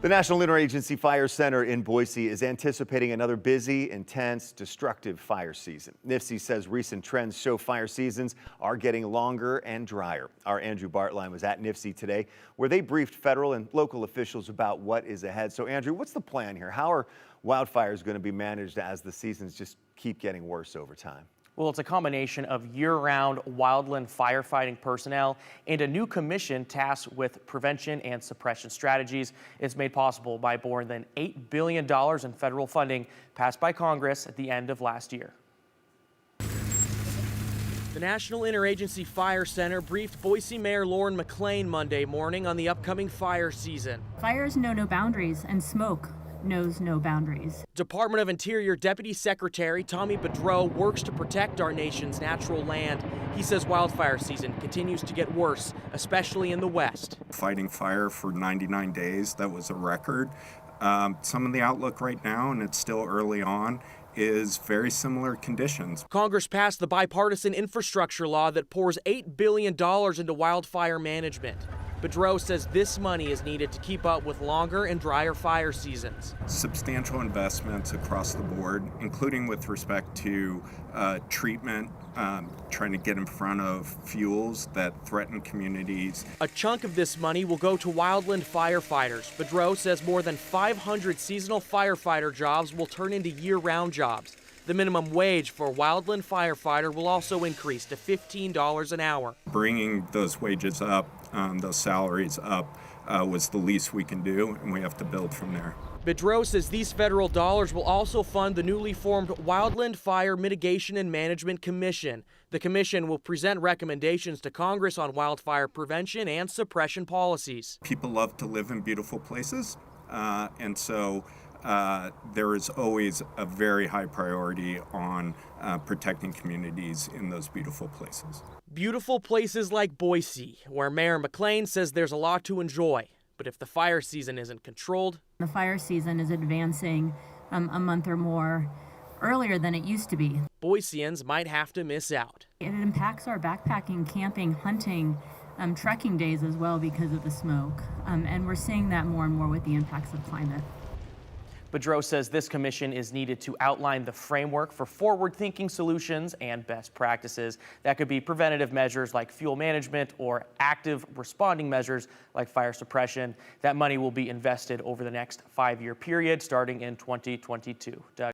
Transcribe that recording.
The National Interagency Fire Center in Boise is anticipating another busy, intense, destructive fire season. NIFC says recent trends show fire seasons are getting longer and drier. Our Andrew Bartline was at NIFC today, where they briefed federal and local officials about what is ahead. So, Andrew, what's the plan here? How are wildfires going to be managed as the seasons just keep getting worse over time? Well, it's a combination of year-round wildland firefighting personnel and a new commission tasked with prevention and suppression strategies. It's made possible by more than $8 billion in federal funding passed by Congress at the end of last year. The National Interagency Fire Center briefed Boise Mayor Lauren McLean Monday morning on the upcoming fire season. Fires know no boundaries, and smoke knows no boundaries. Department of Interior Deputy Secretary Tommy Bedreau works to protect our nation's natural land. He says wildfire season continues to get worse, especially in the West. Fighting fire for 99 days, that was a record. Some of the outlook right now, and it's still early on, is very similar conditions. Congress passed the bipartisan infrastructure law that pours $8 billion into wildfire management. Bedreau says this money is needed to keep up with longer and drier fire seasons. Substantial investments across the board, including with respect to treatment, trying to get in front of fuels that threaten communities. A chunk of this money will go to wildland firefighters. Bedreau says more than 500 seasonal firefighter jobs will turn into year-round jobs. The minimum wage for a wildland firefighter will also increase to $15 an hour. Bringing those wages up, those salaries up, was the least we can do, and we have to build from there. Bedreau says these federal dollars will also fund the newly formed Wildland Fire Mitigation and Management Commission. The commission will present recommendations to Congress on wildfire prevention and suppression policies. People love to live in beautiful places, and so there is always a very high priority on protecting communities in those beautiful places. Beautiful places like Boise, where Mayor McLean says there's a lot to enjoy. But if the fire season isn't controlled, the fire season is advancing a month or more earlier than it used to be. Boiseans might have to miss out. It impacts our backpacking, camping, hunting, trekking days as well because of the smoke. And we're seeing that more and more with the impacts of climate. Bedreau says this commission is needed to outline the framework for forward-thinking solutions and best practices. That could be preventative measures like fuel management or active responding measures like fire suppression. That money will be invested over the next 5-year period starting in 2022. Doug.